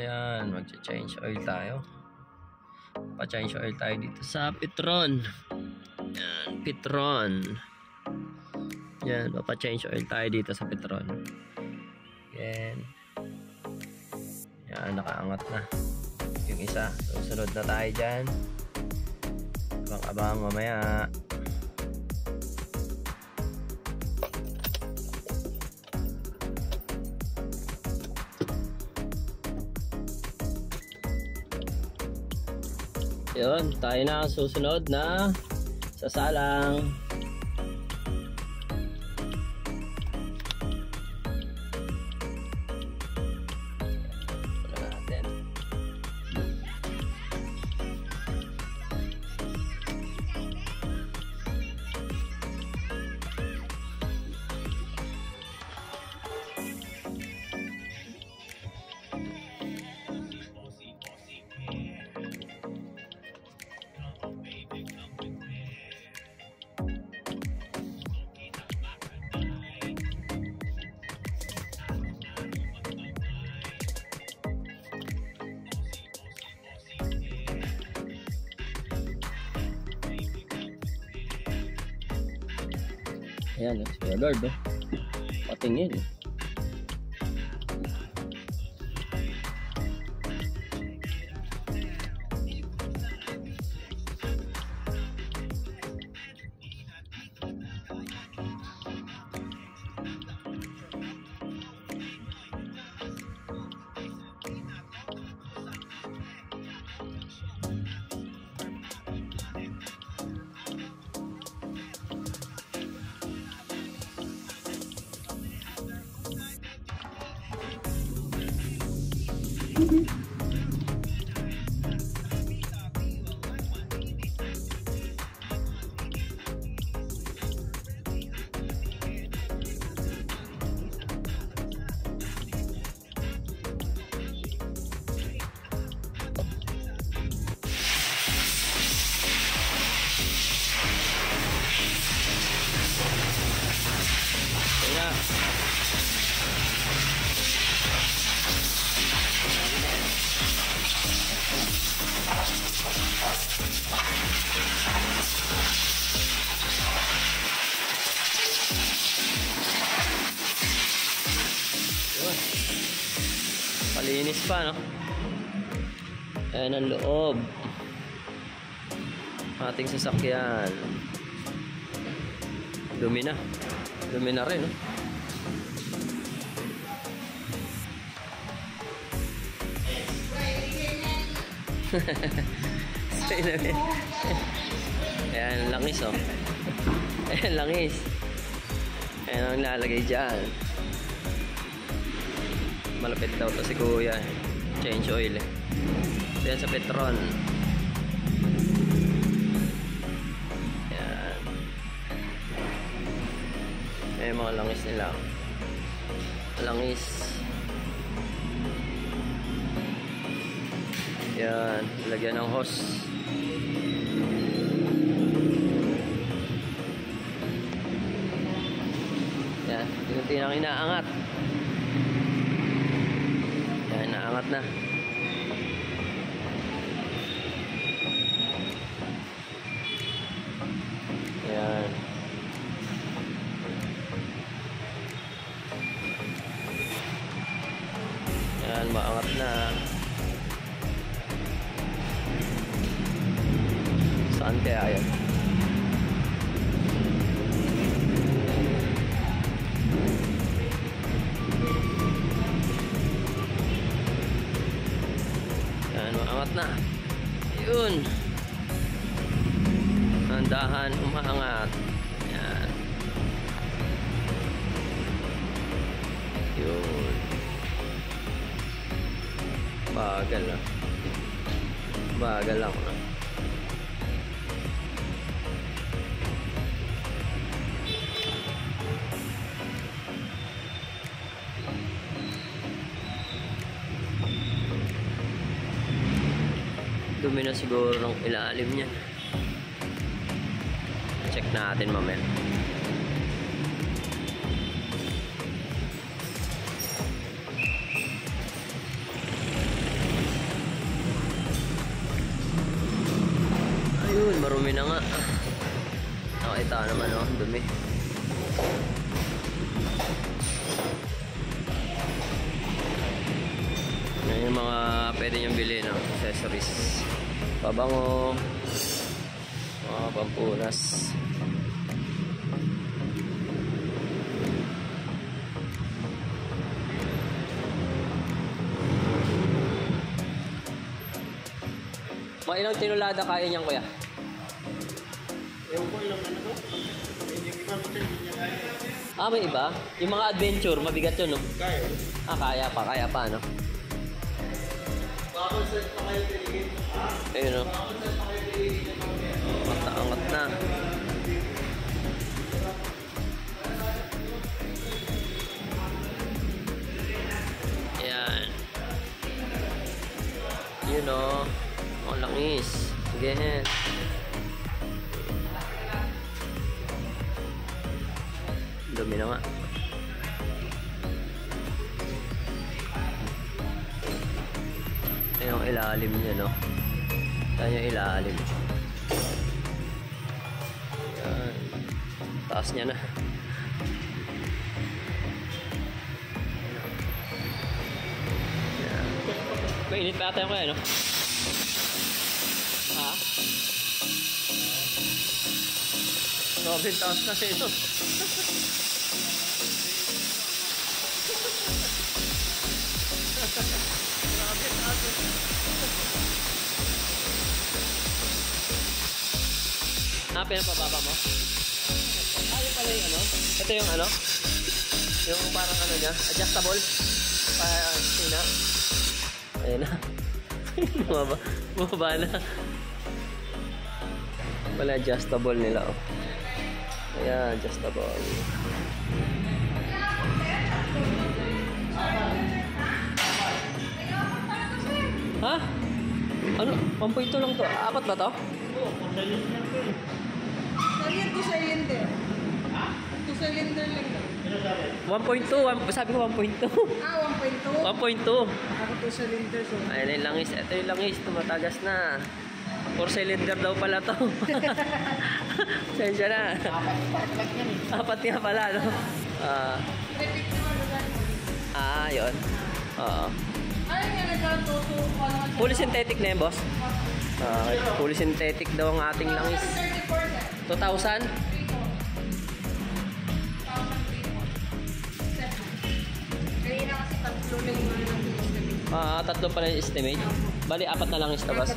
Ayan, mag-change oil tayo. Pa-change oil tayo dito sa Petron. Ayan, Petron. Ayan, pa-change oil tayo dito sa Petron. Ayan. Ayan, nakaangat na yung isa. Susunod na tayo dyan. Abang-abang mamaya. Yun, tayo na ang susunod na sasalang. Ayan, si Lord, patingin. Palinis pa, no? Ayan ang loob ating sasakyan. Dumi na rin, no? Ayan, langis, oh. Ayan, langis. Ayan ang lalagay dyan. Malapit daw to si Kuya. Change oil, eh. Ayan sa Petron. Ayan. Ayan mga langis nila. Langis. Ayan, lagyan ng hose. Ayan, unti nang inaangat. Ayan, naangat na. Ayan. Ayan, maangat na. Saan kaya yan? Ayan, maangat na. Ayun. Dahan umaangat. Ayan. Yun. Bagal lang. Bagal lang, no? Dumi na siguro ng ilalim niya. Check natin mamaya. dumi na nga. Nakita naman, oh, dumi. Yan yung mga pwede niyong bilhin, no? Accessories. Pabango, mga pampunas. Mga ilang tinulada kaya niyan, kuya? Ewan ko ilang ano ko. Yung iba minsan hindi niya kaya. Ah, may iba? Yung mga adventure, mabigat yun, no? Kaya. Ah, kaya pa, no? Baka-consent pa kayo tiligin. Ayun, no? Baka-consent pa kayo tiligin. Angat na. Ayan. Yun, no? Ang langis. Sige, dumi na nga. Ayan yung ilalim niya, no? Ayan yung ilalim. Ayan. Taas niya na. Ayan. Mainit pa ata yung kaya, no? Ha? Sobrang taas kasi ito. Ah, pinapababa mo? Ah, yun pala yung ano? Ito yung ano? Yung parang ano niya? Adjustable? Sina? Ayan na. Bumaba na. Wala adjustable nila, oh. Ayan, adjustable. Ha? Ano? 1.2 lang to. Apat ba to? Oo, consent niya ito eh. Naliyan to cylinder. Ha? To cylinder lang daw. Ano sabi? 1.2. Sabi ko 1.2. Ah, 1.2. 1.2. Ako to cylinder. So. Ayan yung langis. Ito yung langis. Tumatagas na. 4 cylinder daw pala to. Sensya na. Apat nga pala, no? Repeat naman. Yun. Oo. Ano nga nagkatuto? Fully synthetic na yun, boss? Fully synthetic daw ang ating langis. 2,000? 2,000? Kaya na kasi tatlo na yung mga nang-estimate. Tatlo pala yung estimate. Bali, apat na langis to, boss?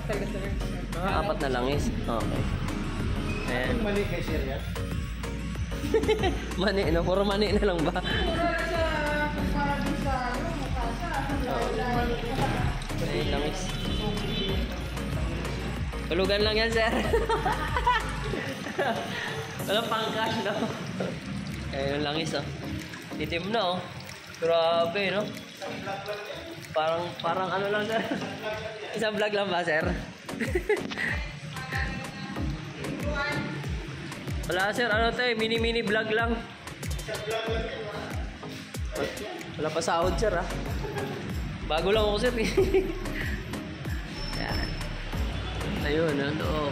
Apat na langis? Okay. Ayan. Yung mali kay Sir yan? Mani, no? Puro mani na lang ba? Mura sa kumpara din sa mukha sa. Ay, langis. Tulugan lang yan, sir. Walang pangkash, no? Eh, yung langis, oh. Itim na, oh. Grabe, no? Parang ano lang, sir. Isang vlog lang ba, sir? Wala, sir. Ano to, eh? Mini vlog lang. Wala pa sahod, sir, ah. Bago lang ako, sir. Yan. Ayun, ano.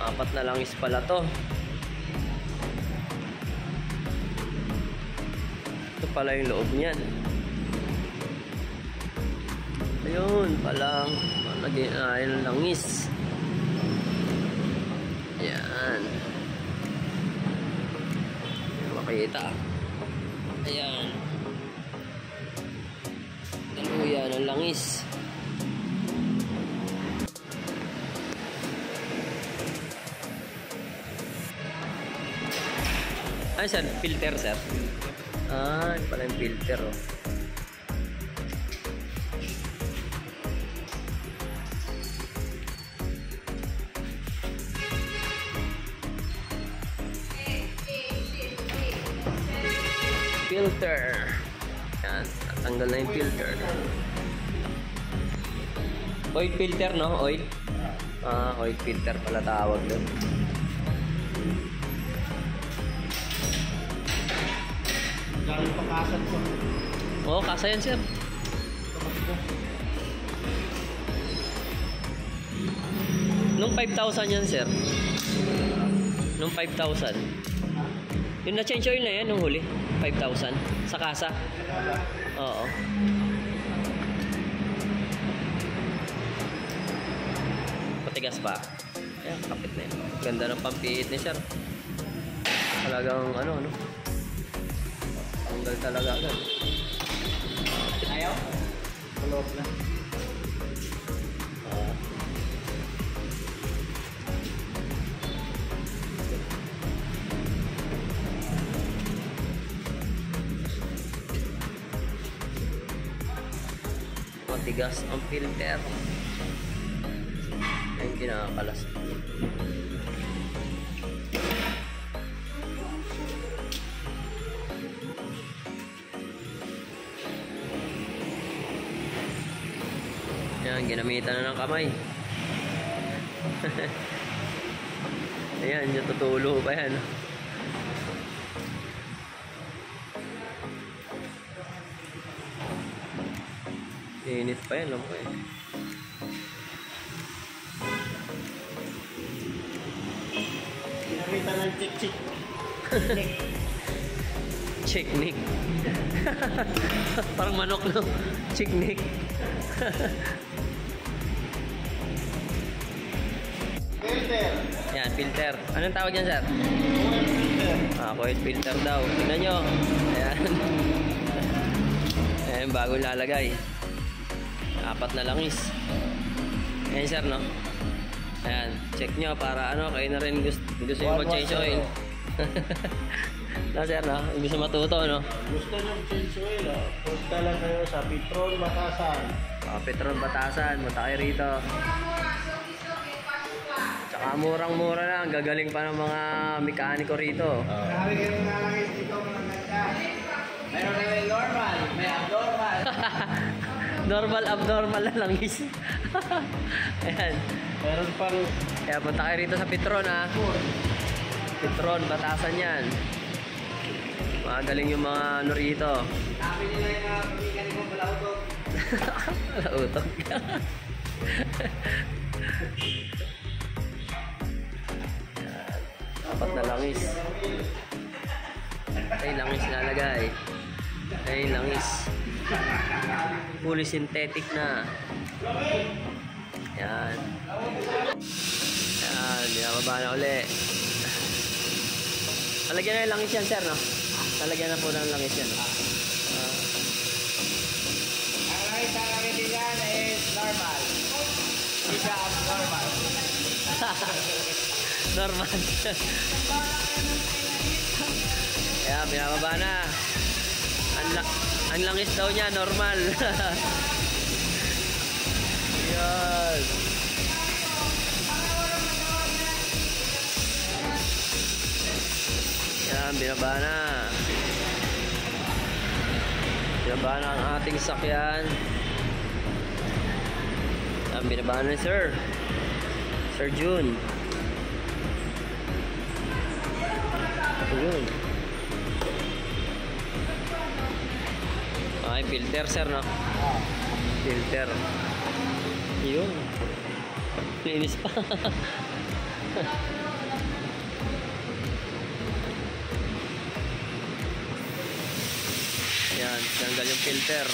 Apat na langis pala to. Ito pala yung loob niyan. Ayun, palang lagyan ng langis. Ayan. Makita. Ayan. Daluyan ng langis. Ay, sir, filter, sir. Yun pala yung filter, oh. Filter. Yan, tatanggal na yung filter. Oil filter, no? Oil? Oil filter pala tawag doon. Galing pa kasan ko. Oo, kasa yan, sir. Nung 5,000 yan, sir. Nung 5,000. Yung na-change oil na yan, nung huli. 5,000. Sa kasa. Oo. Patigas pa. Ayan, kapit na yan. Ganda ng pampiit ni sir. Talagang ano. Tanggal talaga agad. Ayaw? Kulog na. Matigas ang filter. Ayun, kinakalas. Yan, ginamitan na ng kamay. Ayan, yung tutulo pa yan. Init pa yan, alam ko eh. Ginamitan ng chik-chik. Chicknick. Parang manok, no? Chicknick. Filter. Yan, filter. Anong tawag yan, sir? Oil filter. Coil filter daw. Tignan nyo. Ayan. Ayan, bagong lalagay. 4 na langis. Ayan, sir, no? Ayan, check nyo para ano, kayo na rin gusto nyo mag-change oil. No, sir, no? Gusto matuto, no? Gusto nyo change oil, punta lang kayo sa Petron Batasan. Petron Batasan, punta kayo rito. Tsaka murang-mura lang, gagaling pa ng mga mekaniko rito. Sabi kayo nga lang dito mga ganda. Meron na may normal, may abnormal. Normal, abnormal na langis. Ayan. Meron pang Kaya punta kayo rito sa Petron, ha? Petron, Batasan yan. Magaling yung mga ano rito. sabi nila yung mga pamigan ko malautok. Lautok. Apat na langis. Ay, langis nalagay. Ay, langis. Fully synthetic na. Yan. Yan, binababa na uli. Talagyan na yung langis yan, sir, no? Talagyan na po ng langis yan, no? Ang langit sa kamitingan is normal. Hindi siya abnormal. Normal. Ayan, binababa na. Ang langis daw niya, normal. Yan. Yan, binaba na. Binaba na ang ating sakyan. Yan, binaba na ni Sir. Sir June. Ayun. Ay, filter, sir, no? Filter. Yun. Linis pa. Yan, tanggal yung filter.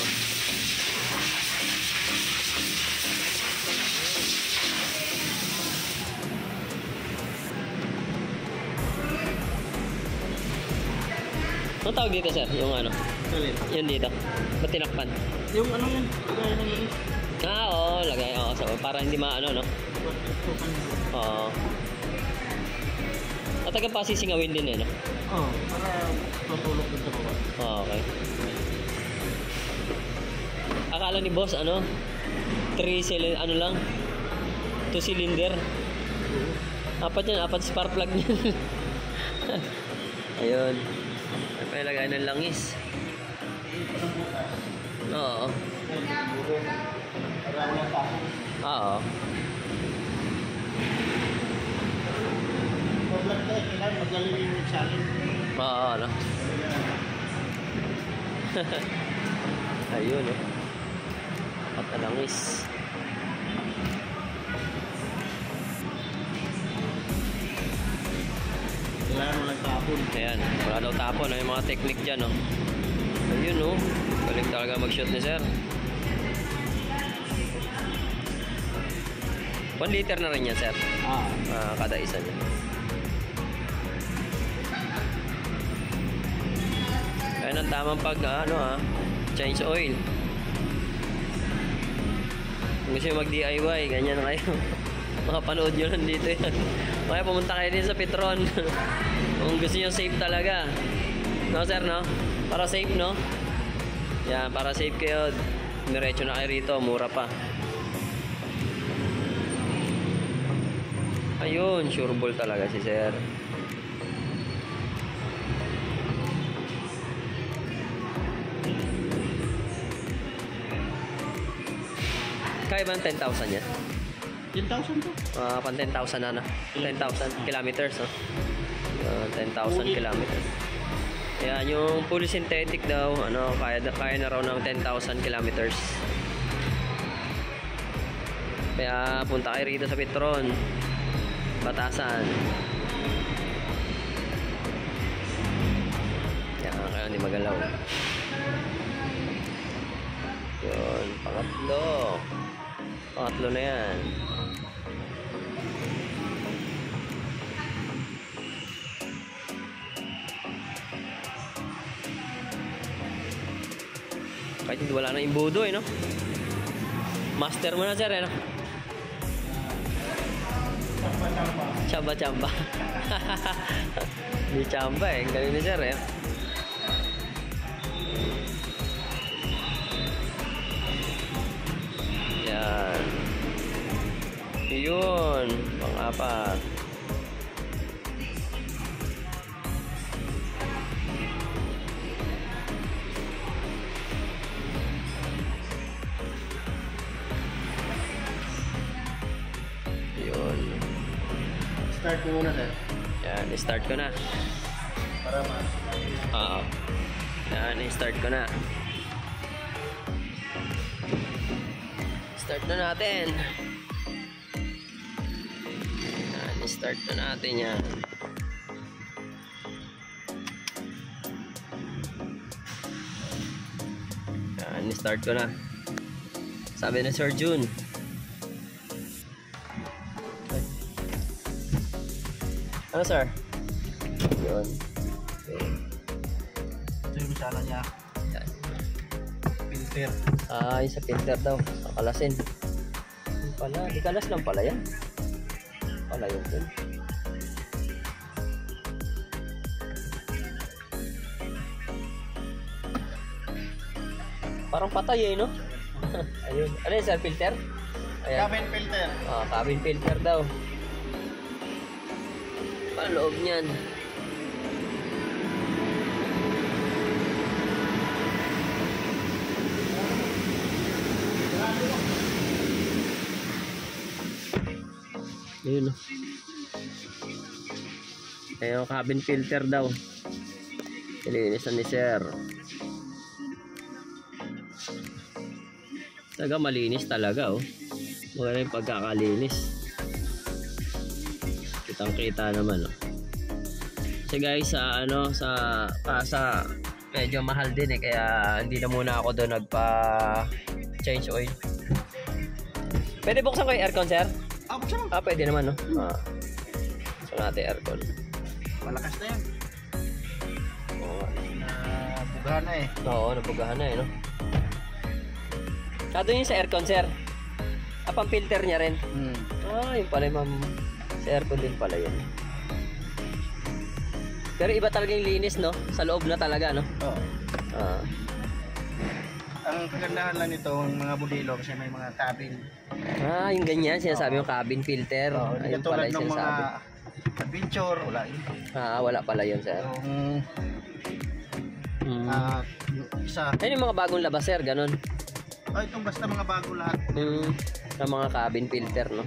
Ano tawag dito, sir? Yung ano? Yun dito. Ba't tinakpan? Yung ano yun? Kaya nang yun. Oo, lagay. Oo, so, para hindi maano, no? Oo. At taga pa sisingawin din, no? Oo, para matulog dun sa baba. Okay. Akala ni boss, ano? 3 cylinder, ano lang? 2 cylinder. Apat yan, 4 spark plug niyan. Ayun. May lagay ng langis. Oo. Oo. Pag-vlog tayo, kailangan magaling yung magsalin. Oo, ano? Ayun, oh. Patalangis. tapon. Ayan, wala daw tapon. Ay, mga technique dyan, no? Ayun, no? Galing talaga mag-shoot ni sir. 1 liter na rin yan, sir. Kada isa niya. Ayan ang tamang pag, change oil. Kung gusto nyo mag-DIY, ganyan kayo. Makapanood nyo lang dito yan. Kaya pumunta kayo din sa Petron. Kung gusto nyo safe talaga. No, sir, no? Para safe, no? Yan, para safe kayo. Diretso na kayo rito, mura pa. Ayun, sure ball talaga si sir. Kaya ba ang 10,000 yan? 10,000 to. Pan 10,000 na 10,000 kilometers, no? 10,000 kilometers. Yan, yung fully synthetic daw, kaya na raw ng 10,000 kilometers. Kaya punta kayo rito sa Petron, Batasan. Yan, kaya hindi magalaw. Yun, pangatlo na yan. Kahit hindi wala na imbudo, no? Master mo na, sir, no? Chamba. Hindi chamba, galing ni sir, Yan. Yun, pang-apat. Yun. Start mo muna, sir. Yan, i-start ko na. Para Oo. Yan, i-start ko na. Start na natin. Yan, i-start na natin yan. Yan, i-start ko na. Sabi ni Sir June. Ano, sir? Yun. Okay. ito yung misala niya. Yan. Filter. Yung sa filter daw. Kakalasin. Yung pala. Di kalas lang pala yan. Pala yun din. Parang patay no? Ayun. Ano yun, sir? Filter? Ayan. Cabin filter. Cabin filter daw. Ang loob niyan. Ayun, ayun, cabin filter daw. Nilinisan ni sir. Talaga malinis talaga, Maganda yung pagkakalinis. Kitang-kita naman, Kasi guys, sa kasa medyo mahal din kaya hindi na muna ako doon nagpa-change oil. Pwede buksan ko yung aircon, sir? Buksan mo. Pwede naman, buksan natin aircon. Malakas na yan. Oo. Nabugahan na Oo, nabugahan na Kado yung sa aircon, sir? Pang filter niya rin? Yun pala, ma'am. Sa aircon din pala yun. Pero iba talaga yung linis, no? Sa loob na talaga, no? Oo. Ang kagandahan lang nito, mga budilo, kasi may mga cabin. Yung ganyan, sinasabi yung cabin filter. Ayun pala yung sinasabi. Mga adventure, wala yun. Wala pala yun, sir. Yung isa. Ayun yung mga bagong labas, sir, ganun. Itong basta mga bago lahat. Na mga cabin filter, no?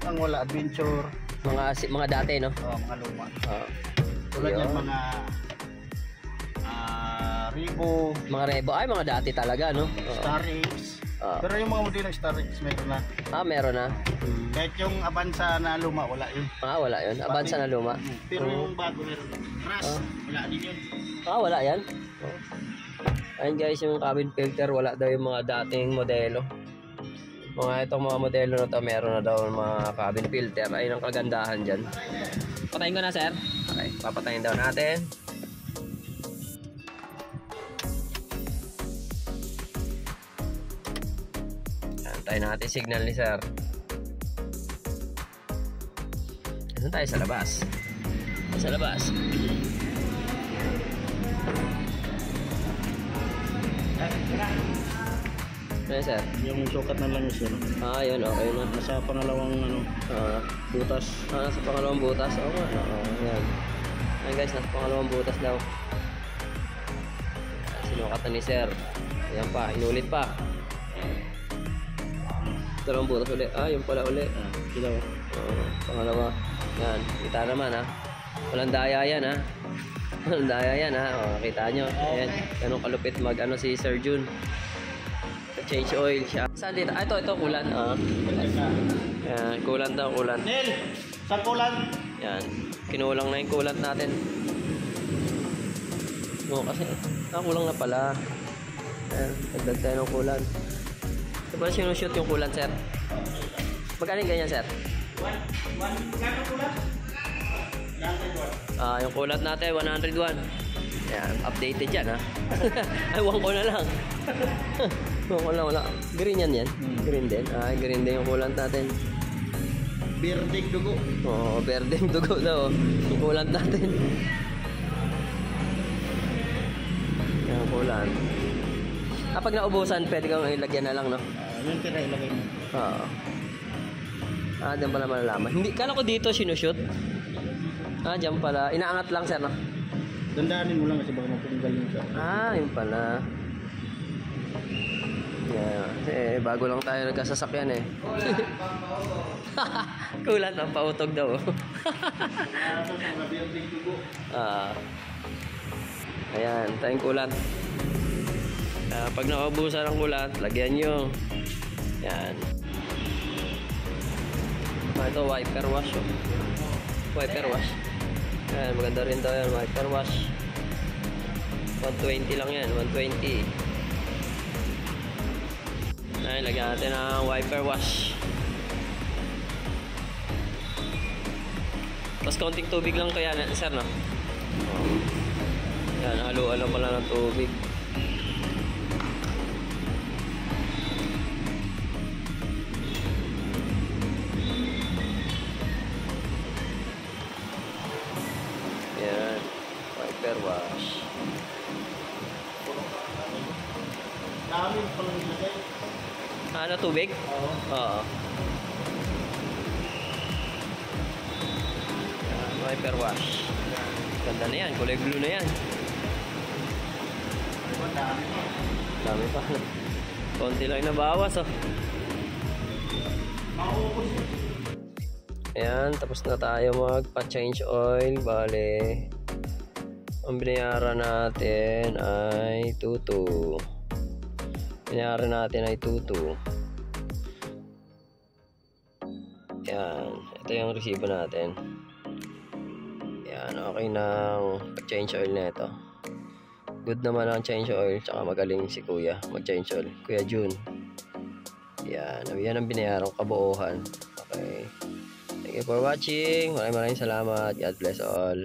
Ang wala adventure. Mga dati, no? Mga luma. Tulad yan mga Rebo. Mga Rebo. Mga dati talaga, no? Star X. Ah, Pero yung mga modelo Starrex meron na. meron na. Kahit yung Avanza na luma, wala yun. Wala yun. Avanza na luma. Pero yung bago meron. Crash, wala din yun. Wala yan. Ayun guys, yung cabin filter, wala daw yung mga dating modelo. Itong mga modelo na to, meron na daw mga cabin filter. Ayun ang kagandahan dyan. Patayin ko na, sir. Okay, papatayin daw natin. Antayin natin signal ni sir. Saan tayo sa labas? Sa labas. Ano sir? Yung sukat na lang yun. Yun, okay na. Nasa pangalawang butas. Nasa pangalawang butas. Oo nga. Yan. Ayan guys, nasa pangalawang butas daw. Sinukat na ni sir. Ayan pa, inulit pa. Dalawang butas ulit. Yung pala ulit. Sila o. Pangalawa. Yan, kita naman ha. Walang daya yan ha. Walang daya yan ha. Nakita nyo. Ayan, ganun kalupit mag si Sir Jun. Change oil siya. Saan dito? Ito kulan. Yan, kulan daw, kulan. Nel! Sa kulan! Yan, kinulang na yung kulan natin. Kasi, kulang na pala. Ayan, dagdag tayo ng kulan. Ito pala sinushoot yung kulan, sir. Magkano yung ganyan, sir? Kano kulan? 101. Yung kulat natin, 101. Yan, updated yan, ha? Ewan ko na lang. Wala. Green yan. Green din. Green din yung kulant natin. Birding dugo. Berdeng dugo daw. Yung kulant natin. Yan, kulant. Pag naubusan, pwede kang ilagyan na lang, no? Yung tira ilagay mo. Diyan pala malalaman. Hindi, kala ko dito sinushoot. Diyan pala. Inaangat lang, sir, no? Dandaanin mo lang kasi baka mapunggal yung sa. Yun pala. Yeah. Bago lang tayo nagkasasakyan eh. Kulat ang pautog daw. Ayan, tayong kulat. Pag nakaubusan ng kulat, lagyan nyo. Yan. Ito, wiper wash. Wiper wash. Ayan, maganda rin daw yan, wiper wash. 120 lang yan, 120. Ayan, lagyan natin ang wiper wash. Tapos konting tubig lang kaya, sir, no? Yan, haluan lang pala ng tubig. Yan, wiper wash. Dami pala nilagay. Tubig? Oo. Yan, wiper wash. Ganda na yan, kulay blue na yan. Dami pa. Konti lang nabawas, oh. Ayan, tapos na tayo magpa-change oil. Bale, ang binayaran natin ay 22. Binayaran natin ay 22. Ayan, ito yung resibo natin. Ayan, okay nang pag-change oil na ito. Good naman ang change oil, tsaka magaling si Kuya mag-change oil. Kuya Jun. Ayan, yan ang binayaran kabuuhan. Okay. Thank you for watching. Maraming salamat. God bless all.